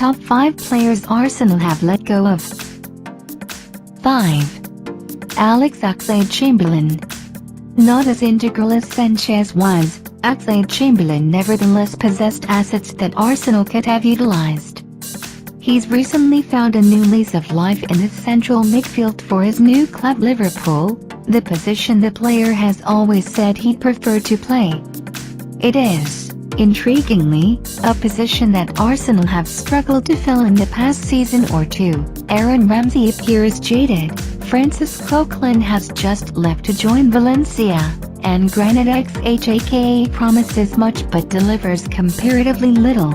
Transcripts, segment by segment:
top 5 players Arsenal have let go of. 5. Alex Oxlade-Chamberlain. Not as integral as Sanchez was, Oxlade-Chamberlain nevertheless possessed assets that Arsenal could have utilized. He's recently found a new lease of life in the central midfield for his new club Liverpool, the position the player has always said he'd prefer to play. It is, intriguingly, a position that Arsenal have struggled to fill in the past season or two. Aaron Ramsey appears jaded, Francesc Fabregas has just left to join Valencia, and Granit Xhaka promises much but delivers comparatively little.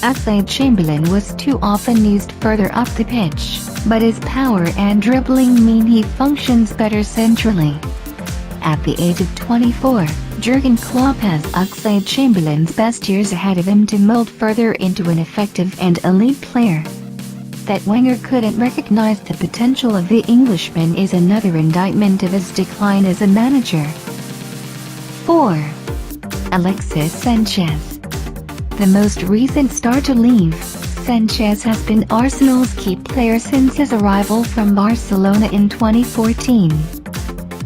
Oxlade-Chamberlain was too often used further up the pitch, but his power and dribbling mean he functions better centrally. At the age of 24, Jurgen Klopp has Oxlade-Chamberlain's best years ahead of him to mold further into an effective and elite player. That Wenger couldn't recognize the potential of the Englishman is another indictment of his decline as a manager. 4. Alexis Sanchez. The most recent star to leave, Sanchez has been Arsenal's key player since his arrival from Barcelona in 2014.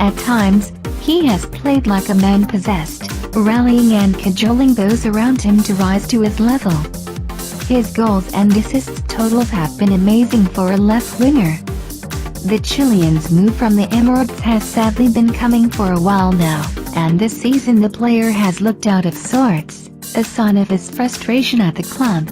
At times, he has played like a man possessed, rallying and cajoling those around him to rise to his level. His goals and assists totals have been amazing for a left winger. The Chilean's move from the Emirates has sadly been coming for a while now, and this season the player has looked out of sorts, a sign of his frustration at the club.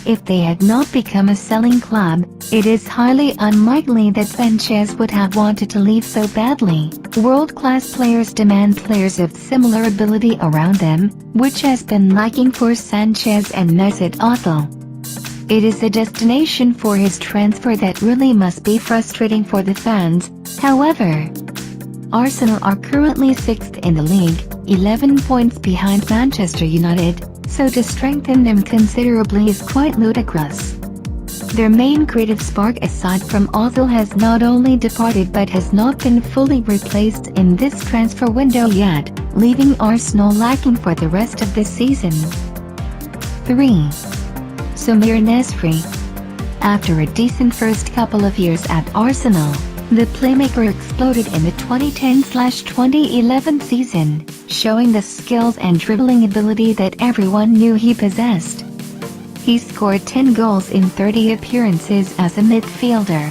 If they had not become a selling club, it is highly unlikely that Sanchez would have wanted to leave so badly. World-class players demand players of similar ability around them, which has been lacking for Sanchez and Mesut Ozil. It is a destination for his transfer that really must be frustrating for the fans. However, Arsenal are currently 6th in the league, 11 points behind Manchester United, so to strengthen them considerably is quite ludicrous. Their main creative spark aside from Ozil has not only departed but has not been fully replaced in this transfer window yet, leaving Arsenal lacking for the rest of the season. 3. Samir Nasri. After a decent first couple of years at Arsenal, the playmaker exploded in the 2010-2011 season, showing the skills and dribbling ability that everyone knew he possessed. He scored 10 goals in 30 appearances as a midfielder,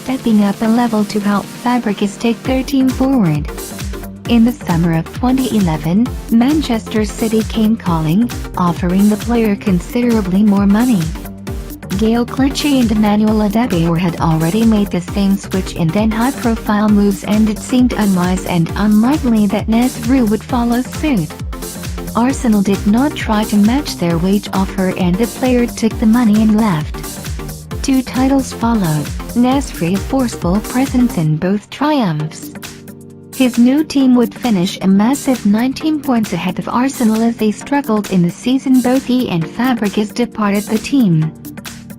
stepping up a level to help Fabregas take their team forward. In the summer of 2011, Manchester City came calling, offering the player considerably more money. Gaël Clichy and Emmanuel Adebayor had already made the same switch in then high-profile moves, and it seemed unwise and unlikely that Nasri would follow suit. Arsenal did not try to match their wage offer and the player took the money and left. 2 titles followed, Nasri a forceful presence in both triumphs. His new team would finish a massive 19 points ahead of Arsenal as they struggled in the season both he and Fabregas departed the team.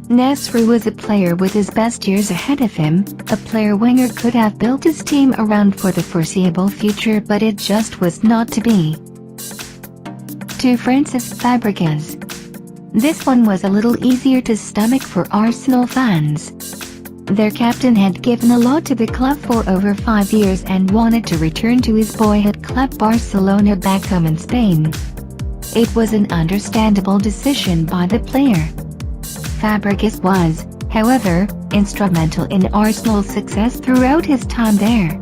Nasri was a player with his best years ahead of him, a player Wenger could have built his team around for the foreseeable future, but it just was not to be. 2. Francesc Fabregas. This one was a little easier to stomach for Arsenal fans. Their captain had given a lot to the club for over 5 years and wanted to return to his boyhood club Barcelona back home in Spain. It was an understandable decision by the player. Fabregas was, however, instrumental in Arsenal's success throughout his time there.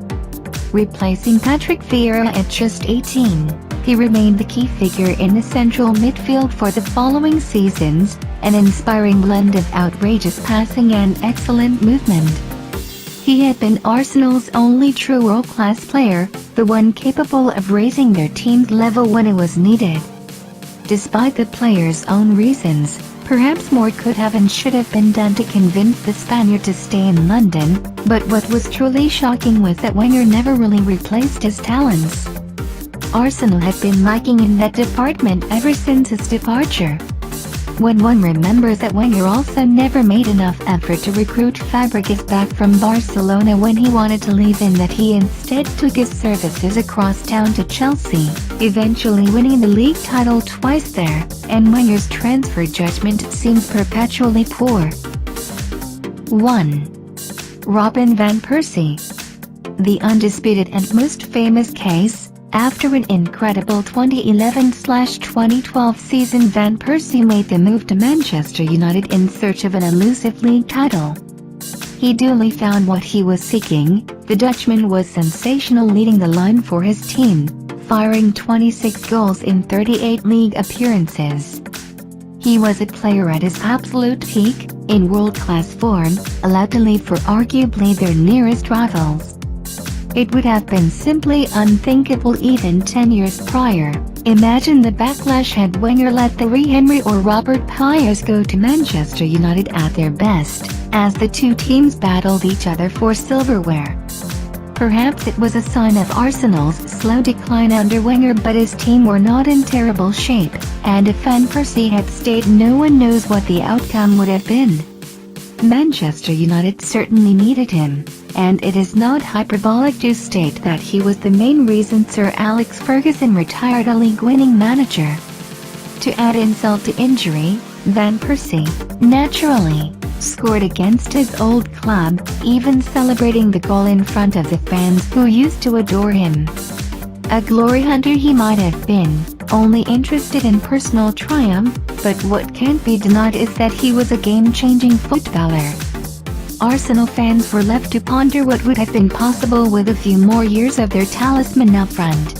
Replacing Patrick Vieira at just 18, he remained the key figure in the central midfield for the following seasons, an inspiring blend of outrageous passing and excellent movement. He had been Arsenal's only true world-class player, the one capable of raising their team's level when it was needed. Despite the player's own reasons, perhaps more could have and should have been done to convince the Spaniard to stay in London, but what was truly shocking was that Wenger never really replaced his talents. Arsenal had been lacking in that department ever since his departure. When one remembers that Wenger also never made enough effort to recruit Fabregas back from Barcelona when he wanted to leave, and that he instead took his services across town to Chelsea, eventually winning the league title twice there, and Wenger's transfer judgment seems perpetually poor. 1. Robin van Persie. The undisputed and most famous case. After an incredible 2011/2012 season, Van Persie made the move to Manchester United in search of an elusive league title. He duly found what he was seeking. The Dutchman was sensational, leading the line for his team, firing 26 goals in 38 league appearances. He was a player at his absolute peak, in world-class form, allowed to leave for arguably their nearest rivals. It would have been simply unthinkable even 10 years prior. Imagine the backlash had Wenger let Thierry Henry or Robert Pires go to Manchester United at their best, as the two teams battled each other for silverware. Perhaps it was a sign of Arsenal's slow decline under Wenger, but his team were not in terrible shape, and if Van Persie had stayed, no one knows what the outcome would have been. Manchester United certainly needed him, and it is not hyperbolic to state that he was the main reason Sir Alex Ferguson retired a league-winning manager. To add insult to injury, Van Persie, naturally, scored against his old club, even celebrating the goal in front of the fans who used to adore him. A glory hunter he might have been, only interested in personal triumph, but what can't be denied is that he was a game-changing footballer. Arsenal fans were left to ponder what would have been possible with a few more years of their talisman up front.